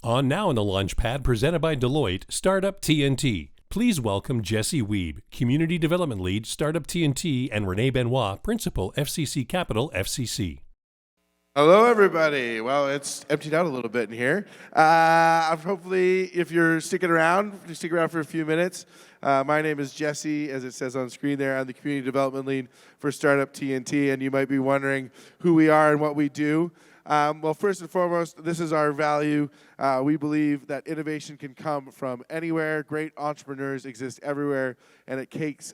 On Now in the Launchpad, presented by Deloitte, Startup TNT. Please welcome Jesse Wiebe, Community Development Lead, Startup TNT, and Rene Benoit, Principal, FCC Capital, FCC. Hello, everybody. Well, it's emptied out a little bit in here. Hopefully, if you're sticking around, stick around for a few minutes. My name is Jesse, as it says on screen there. I'm the Community Development Lead for Startup TNT, and you might be wondering who we are and what we do. Well, first and foremost, this is our value. We believe that innovation can come from anywhere. Great entrepreneurs exist everywhere, and it takes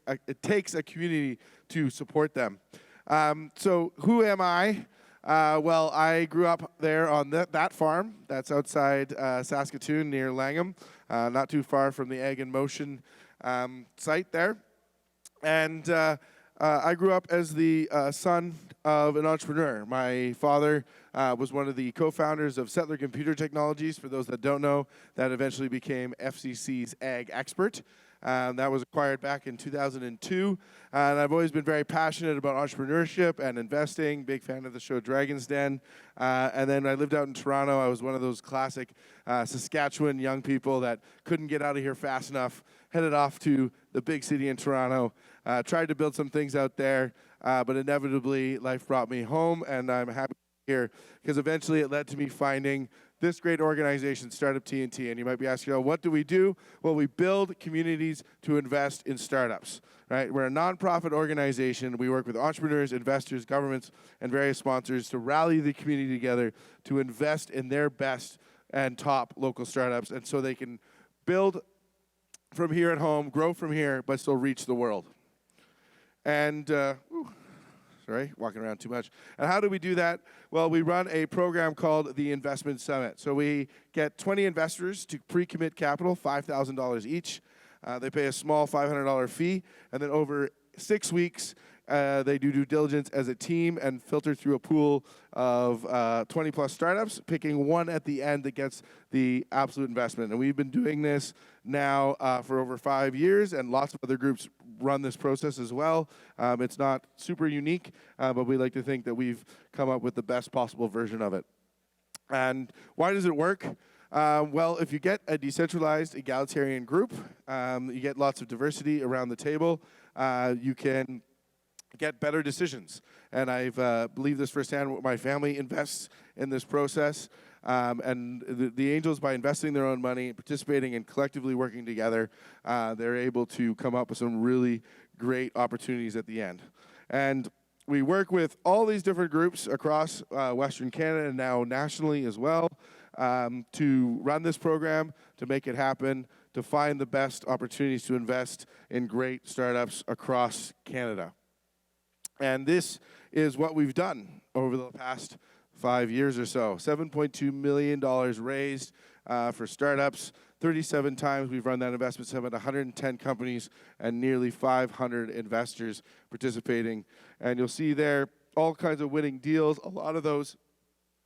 a community to support them. So who am I? Well, I grew up there on that farm. That's outside Saskatoon near Langham, not too far from the Ag in Motion site there. And I grew up as the son of an entrepreneur. My father was one of the co-founders of Settler Computer Technologies. For those that don't know, that eventually became FCC's Ag Expert. That was acquired back in 2002. And I've always been very passionate about entrepreneurship and investing, big fan of the show Dragon's Den. And then I lived out in Toronto. I was one of those classic Saskatchewan young people that couldn't get out of here fast enough, headed off to the big city in Toronto, tried to build some things out there, but inevitably life brought me home, and I'm happy here because eventually it led to me finding this great organization, Startup TNT. And you might be asking, oh, what do we do? Well, we build communities to invest in startups, right? We're a nonprofit organization. We work with entrepreneurs, investors, governments, and various sponsors to rally the community together to invest in their best and top local startups, and so they can build from here at home, grow from here, but still reach the world. And sorry, walking around too much. And how do we do that? Well, we run a program called the Investment Summit. So we get 20 investors to pre-commit capital, $5,000 each. They pay a small $500 fee, and then over 6 weeks, they do due diligence as a team and filter through a pool of 20-plus startups, picking one at the end that gets the absolute investment. And we've been doing this now for over 5 years, and lots of other groups run this process as well. It's not super unique, but we like to think that we've come up with the best possible version of it. And why does it work? Well, if you get a decentralized egalitarian group, you get lots of diversity around the table, you can get better decisions. And I've believed this firsthand. My family invests in this process. And the angels, by investing their own money, participating and collectively working together, they're able to come up with some really great opportunities at the end. And we work with all these different groups across Western Canada and now nationally as well to run this program, to make it happen, to find the best opportunities to invest in great startups across Canada. And this is what we've done over the past 5 years or so. $7.2 million raised for startups. 37 times we've run that investment summit, 110 companies, and nearly 500 investors participating. And you'll see there all kinds of winning deals. A lot of those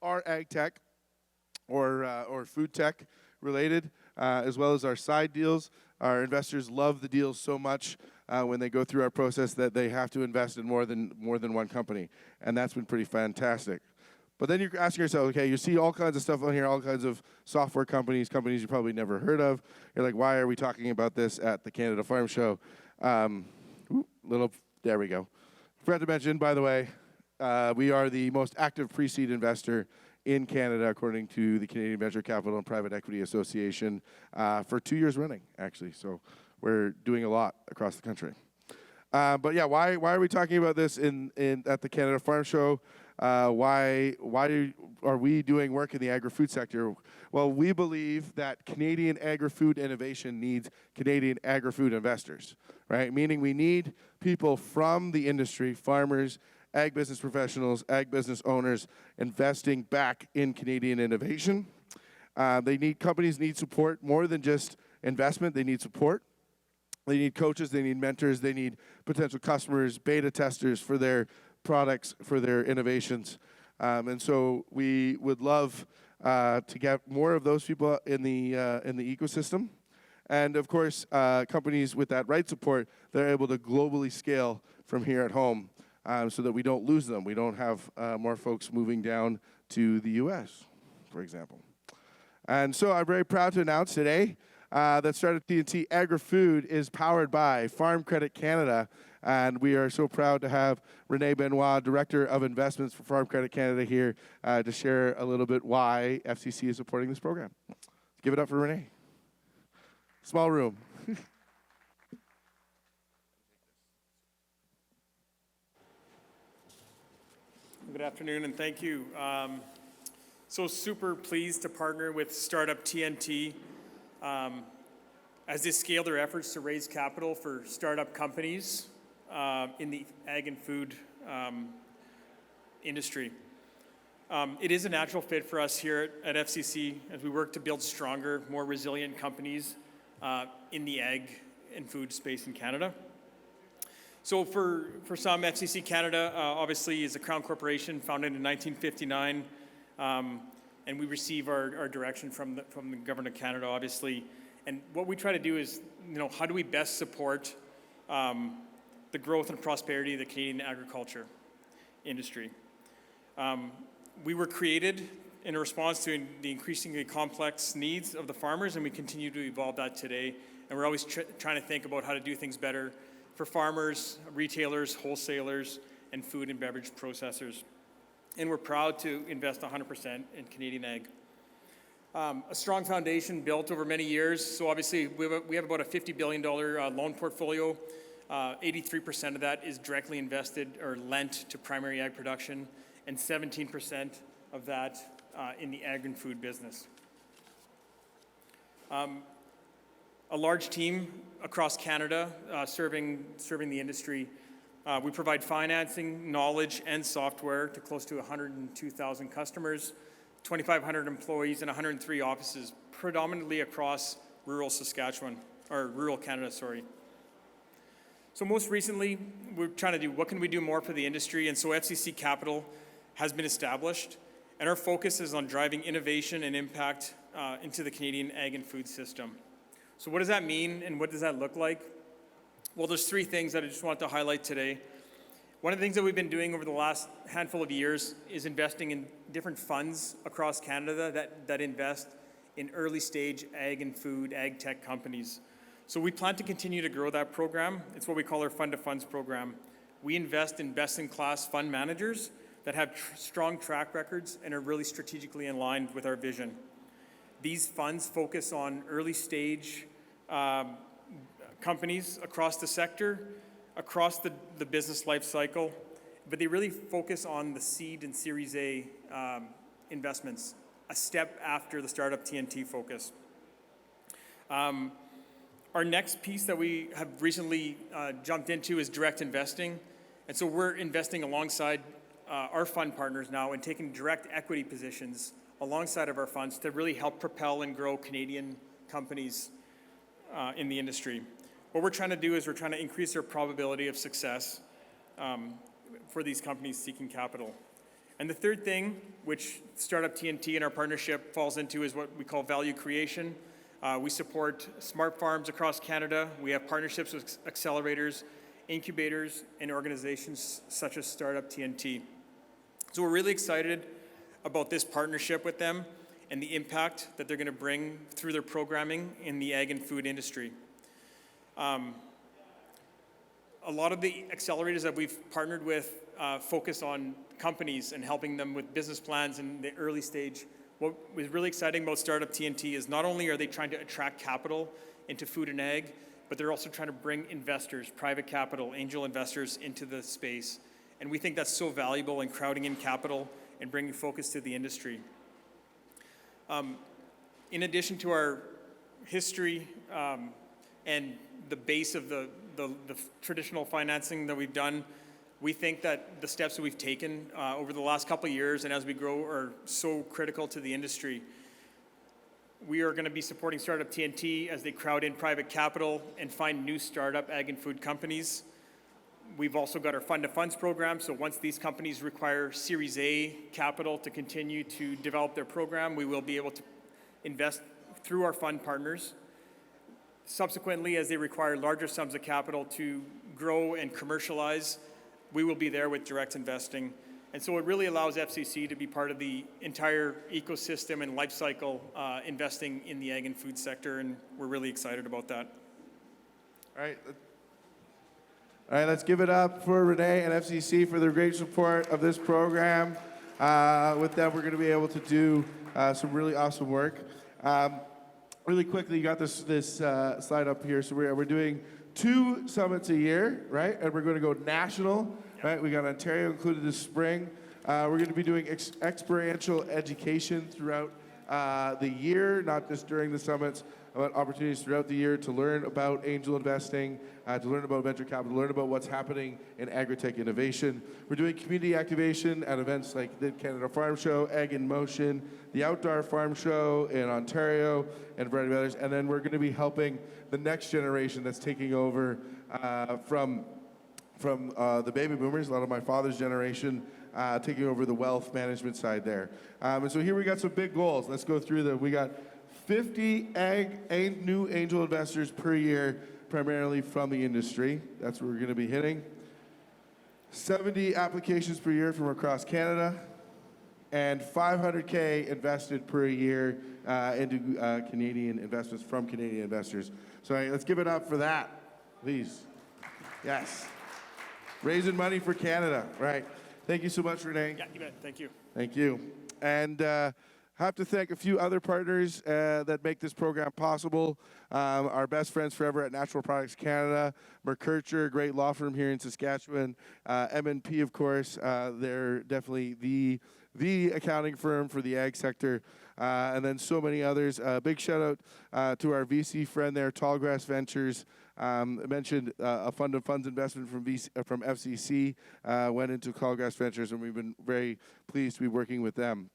are ag tech or food tech related, as well as our side deals. Our investors love the deals so much when they go through our process that they have to invest in more than one company, and that's been pretty fantastic. But then you're asking yourself, okay, you see all kinds of stuff on here, all kinds of software companies you probably never heard of. You're like, why are we talking about this at the Canada Farm Show? There we go. Forgot to mention, by the way, we are the most active pre-seed investor in Canada, according to the Canadian Venture Capital and Private Equity Association, for 2 years running, actually. So we're doing a lot across the country. But yeah, why are we talking about this at the Canada Farm Show? Why are we doing work in the agri-food sector? Well, we believe that Canadian agri-food innovation needs Canadian agri-food investors, right? Meaning we need people from the industry, farmers, ag business professionals, ag business owners, investing back in Canadian innovation. Companies need support more than just investment. They need support. They need coaches, they need mentors, they need potential customers, beta testers for their products, for their innovations. And so we would love to get more of those people in the ecosystem. And of course, companies with that right support, they're able to globally scale from here at home so that we don't lose them. We don't have more folks moving down to the US, for example. And so I'm very proud to announce today that Startup TNT Agri-Food is powered by Farm Credit Canada. And we are so proud to have Rene Benoit, Director of Investments for Farm Credit Canada, here to share a little bit why FCC is supporting this program. Give it up for Rene. Small room. Good afternoon, and thank you. So super pleased to partner with Startup TNT as they scale their efforts to raise capital for startup companies in the ag and food industry. It is a natural fit for us here at FCC as we work to build stronger, more resilient companies in the ag and food space in Canada. So for some, FCC Canada obviously is a Crown corporation founded in 1959, and we receive our direction from the Government of Canada, obviously. And what we try to do is, how do we best support the growth and prosperity of the Canadian agriculture industry? We were created in response to the increasingly complex needs of the farmers, and we continue to evolve that today. And we're always trying to think about how to do things better for farmers, retailers, wholesalers, and food and beverage processors. And we're proud to invest 100% in Canadian ag. A strong foundation built over many years. So obviously we have about a $50 billion loan portfolio. 83% of that is directly invested or lent to primary ag production, and 17% of that in the ag and food business. A large team across Canada serving the industry. We provide financing, knowledge, and software to close to 102,000 customers, 2,500 employees, and 103 offices, predominantly across rural Saskatchewan, or rural Canada, sorry. So most recently, we're trying to do, what can we do more for the industry? And so FCC Capital has been established, and our focus is on driving innovation and impact into the Canadian ag and food system. So what does that mean, and what does that look like? Well, there's three things that I just want to highlight today. One of the things that we've been doing over the last handful of years is investing in different funds across Canada that invest in early stage ag and food, ag tech companies. So we plan to continue to grow that program. It's what we call our Fund to Funds program. We invest in best-in-class fund managers that have strong track records and are really strategically aligned with our vision. These funds focus on early stage companies across the sector, across the business life cycle, but they really focus on the seed and Series A investments, a step after the Startup TNT focus. Our next piece that we have recently jumped into is direct investing. And so we're investing alongside our fund partners now and taking direct equity positions alongside of our funds to really help propel and grow Canadian companies in the industry. What we're trying to do is we're trying to increase their probability of success for these companies seeking capital. And the third thing, which Startup TNT and our partnership falls into, is what we call value creation. We support smart farms across Canada. We have partnerships with accelerators, incubators, and organizations such as Startup TNT. So we're really excited about this partnership with them and the impact that they're going to bring through their programming in the ag and food industry. A lot of the accelerators that we've partnered with focus on companies and helping them with business plans in the early stage. What was really exciting about Startup TNT is not only are they trying to attract capital into food and ag, but they're also trying to bring investors, private capital, angel investors into the space. And we think that's so valuable in crowding in capital and bringing focus to the industry. In addition to our history and the base of the traditional financing that we've done, we think that the steps that we've taken over the last couple of years and as we grow are so critical to the industry. We are going to be supporting Startup TNT as they crowd in private capital and find new startup ag and food companies. We've also got our Fund to Funds program, so once these companies require Series A capital to continue to develop their program, we will be able to invest through our fund partners. Subsequently, as they require larger sums of capital to grow and commercialize, we will be there with direct investing. And so it really allows FCC to be part of the entire ecosystem and life cycle investing in the ag and food sector, and we're really excited about that. All right. All right, let's give it up for Rene and FCC for their great support of this program. With that, we're going to be able to do some really awesome work. Really quickly, you got this slide up here. So we're doing 2 summits a year, right? And we're going to go national, right? We got Ontario included this spring. We're going to be doing experiential education throughout the year, not just during the summits, but opportunities throughout the year to learn about angel investing, to learn about venture capital, learn about what's happening in agri-tech innovation. We're doing community activation at events like the Canada Farm Show, Ag in Motion, the Outdoor Farm Show in Ontario, and a variety of others. And then we're going to be helping the next generation that's taking over from the baby boomers, a lot of my father's generation, taking over the wealth management side there. And so here we got some big goals. Let's go through them. We got 50 new angel investors per year, primarily from the industry. That's what we're going to be hitting. 70 applications per year from across Canada, and $500K invested per year into Canadian investments from Canadian investors. So let's give it up for that, please. Yes. Raising money for Canada, right. Thank you so much, Rene. Yeah, you bet. Thank you. Thank you. And have to thank a few other partners that make this program possible. Our best friends forever at Natural Products Canada, Mercurcher, a great law firm here in Saskatchewan, M&P, of course. They're definitely the accounting firm for the ag sector, and then so many others. Big shout out to our VC friend there, Tallgrass Ventures. I mentioned a fund of funds investment from FCC went into Tallgrass Ventures, and we've been very pleased to be working with them.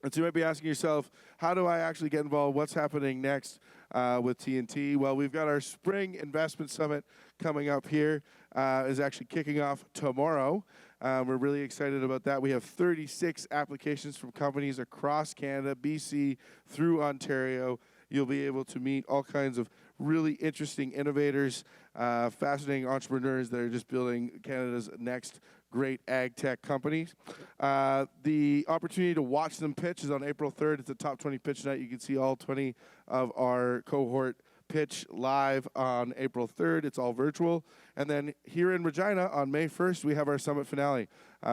And so you might be asking yourself, how do I actually get involved? What's happening next with TNT? Well, we've got our Spring Investment Summit coming up here. Is actually kicking off tomorrow. We're really excited about that. We have 36 applications from companies across Canada, BC, through Ontario. You'll be able to meet all kinds of really interesting innovators, fascinating entrepreneurs that are just building Canada's next great ag tech companies. The opportunity to watch them pitch is on April 3rd. It's a top 20 pitch night. You can see all 20 of our cohort pitch live on April 3rd. It's all virtual. And then here in Regina on May 1st, we have our summit finale.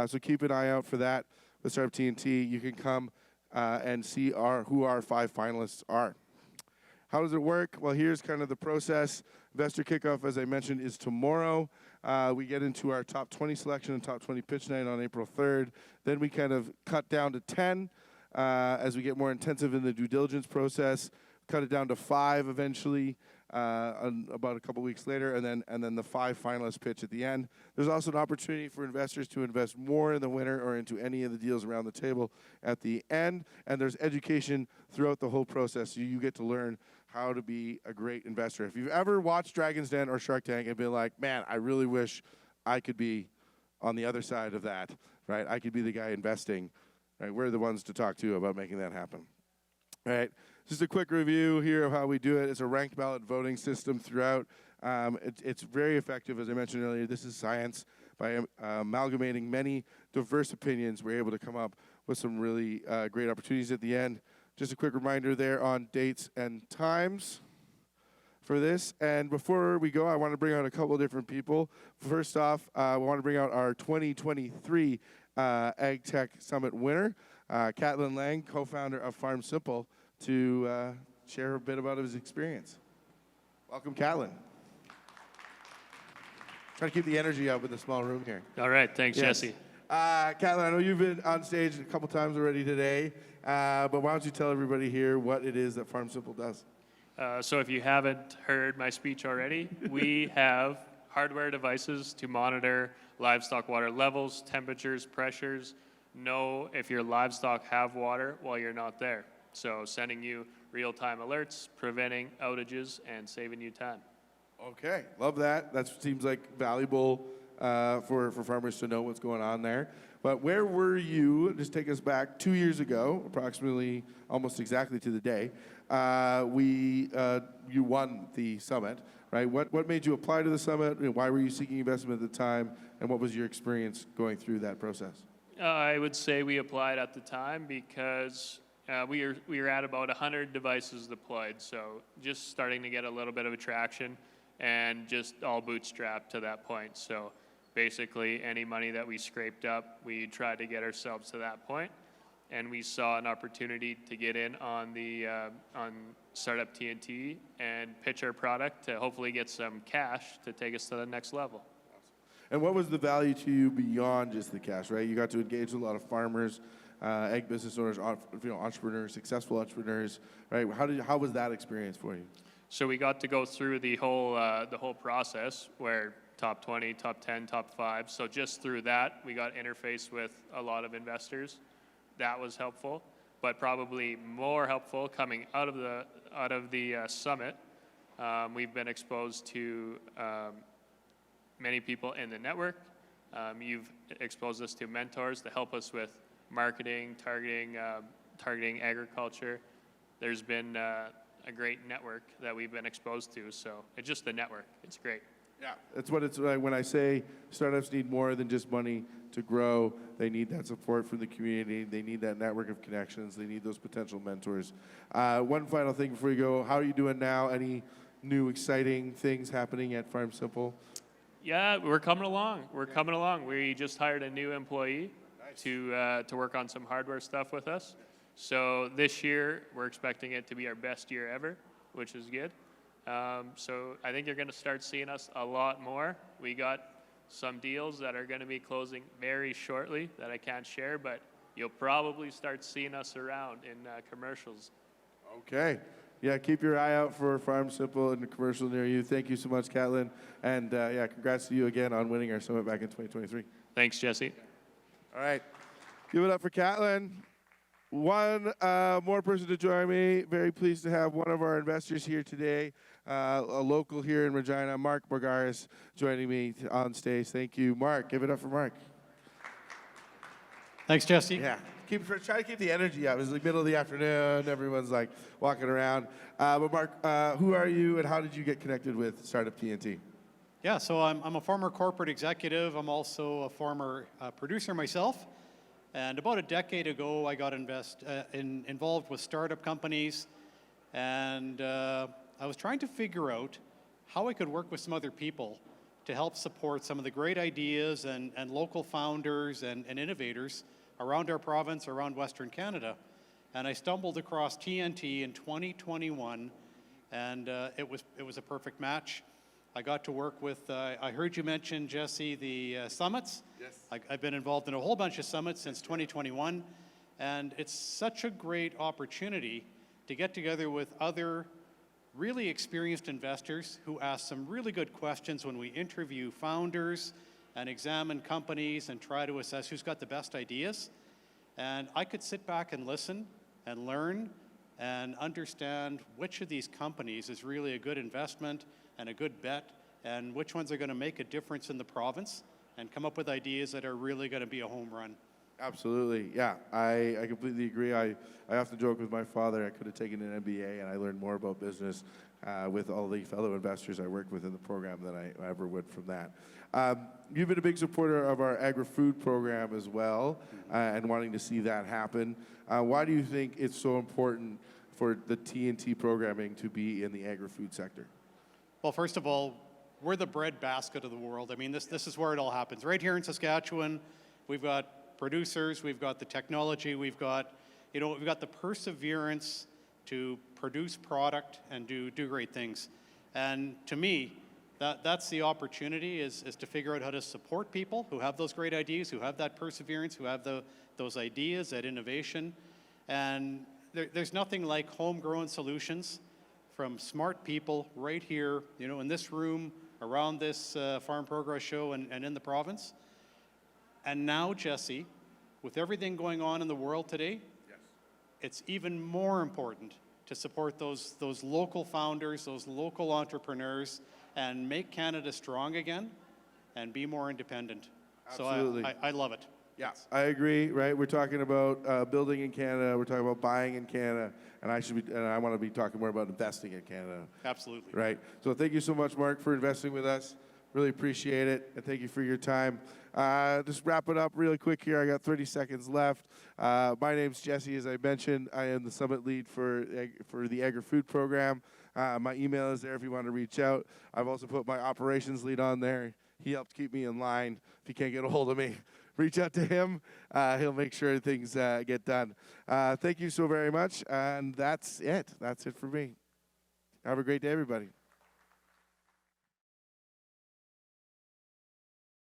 So keep an eye out for that with Startup TNT. You can come and see who our 5 finalists are. How does it work? Well, here's kind of the process. Investor kickoff, as I mentioned, is tomorrow. We get into our top 20 selection and top 20 pitch night on April 3rd. Then we kind of cut down to 10 as we get more intensive in the due diligence process. Cut it down to 5 eventually, about a couple weeks later, and then the 5 finalists pitch at the end. There's also an opportunity for investors to invest more in the winner or into any of the deals around the table at the end. And there's education throughout the whole process, so you get to learn how to be a great investor. If you've ever watched Dragon's Den or Shark Tank and been like, man, I really wish I could be on the other side of that, right? I could be the guy investing, right? We're the ones to talk to about making that happen, right? Just a quick review here of how we do it. It's a ranked ballot voting system throughout. It's very effective, as I mentioned earlier. This is science. By amalgamating many diverse opinions, we're able to come up with some really great opportunities at the end. Just a quick reminder there on dates and times for this. And before we go, I want to bring out a couple of different people. First off, I want to bring out our 2023 Ag Tech Summit winner, Catlin Lang, co-founder of Farm Simple, to share a bit about his experience. Welcome, Catlin. Trying to keep the energy up in the small room here. All right, thanks, Yes. Jesse. Catlin, I know you've been on stage a couple times already today, but why don't you tell everybody here what it is that Farm Simple does? So if you haven't heard my speech already, we have hardware devices to monitor livestock water levels, temperatures, pressures, know if your livestock have water while you're not there. So sending you real-time alerts, preventing outages, and saving you time. Okay, love that. That seems like valuable for farmers to know what's going on there. But where were you? Just take us back 2 years ago, approximately, almost exactly to the day. You won the summit, right? What made you apply to the summit? Why were you seeking investment at the time? And what was your experience going through that process? I would say we applied at the time because we were at about 100 devices deployed, so just starting to get a little bit of attraction and just all bootstrapped to that point. So basically any money that we scraped up, we tried to get ourselves to that point, and we saw an opportunity to get in on the on Startup TNT and pitch our product to hopefully get some cash to take us to the next level. And what was the value to you beyond just the cash, right? You got to engage with a lot of farmers, egg business owners, entrepreneurs, successful entrepreneurs, right? How was that experience for you? So we got to go through the whole process where top 20, top 10, top 5. So just through that, we got interfaced with a lot of investors. That was helpful, but probably more helpful coming out of the summit. We've been exposed to many people in the network. You've exposed us to mentors to help us with marketing, targeting agriculture. There's been a great network that we've been exposed to, so it's just the network. It's great. Yeah, that's what it's like when I say startups need more than just money to grow. They need that support from the community. They need that network of connections. They need those potential mentors. One final thing before you go, how are you doing now? Any new exciting things happening at Farm Simple? Yeah, we're coming along. We just hired a new employee to work on some hardware stuff with us. So this year, we're expecting it to be our best year ever, which is good. So I think you're going to start seeing us a lot more. We got some deals that are going to be closing very shortly that I can't share, but you'll probably start seeing us around in commercials. Okay. Yeah, keep your eye out for Farm Simple and a commercial near you. Thank you so much, Catlin. And yeah, congrats to you again on winning our summit back in 2023. Thanks, Jesse. All right. Give it up for Catlin. One more person to join me. Very pleased to have one of our investors here today, a local here in Regina, Mark Borgaris, joining me on stage. Thank you, Mark. Give it up for Mark. Thanks, Jesse. Yeah. Try to keep the energy up. It's like middle of the afternoon. Everyone's like walking around. But Mark, who are you and how did you get connected with Startup TNT? Yeah, so I'm a former corporate executive. I'm also a former producer myself. And about a decade ago, I got involved with startup companies. And I was trying to figure out how I could work with some other people to help support some of the great ideas and local founders and innovators around our province, around Western Canada. And I stumbled across TNT in 2021, and it was a perfect match. I got to work with, I heard you mention, Jesse, the summits. Yes. I've been involved in a whole bunch of summits since 2021, and it's such a great opportunity to get together with other really experienced investors who ask some really good questions when we interview founders and examine companies and try to assess who's got the best ideas. And I could sit back and listen and learn and understand which of these companies is really a good investment and a good bet, and which ones are going to make a difference in the province and come up with ideas that are really going to be a home run. Absolutely. Yeah, I completely agree. I often joke with my father, I could have taken an MBA and I learned more about business with all the fellow investors I worked with in the program than I ever would from that. You've been a big supporter of our agri-food program as well, and wanting to see that happen. Why do you think it's so important for the TNT programming to be in the agri-food sector? Well, first of all, we're the breadbasket of the world. I mean, this is where it all happens. Right here in Saskatchewan, we've got producers, we've got the technology, we've got the perseverance to produce product and do great things. And to me, that's the opportunity is to figure out how to support people who have those great ideas, who have that perseverance, who have those ideas, that innovation. And there's nothing like homegrown solutions from smart people right here, in this room, around this Farm Progress Show and in the province. And now, Jesse, with everything going on in the world today, yes, it's even more important to support those local founders, those local entrepreneurs, and make Canada strong again and be more independent. Absolutely. So I love it. Yeah, I agree, right? We're talking about building in Canada, we're talking about buying in Canada, and I want to be talking more about investing in Canada. Absolutely. Right. So thank you so much, Mark, for investing with us. Really appreciate it, and thank you for your time. Just wrap it up really quick here. I got 30 seconds left. My name's Jesse, as I mentioned. I am the summit lead for the agri-food program. My email is there if you want to reach out. I've also put my operations lead on there. He helped keep me in line. If you can't get a hold of me, reach out to him. He'll make sure things get done. Thank you so very much. And that's it. That's it for me. Have a great day, everybody.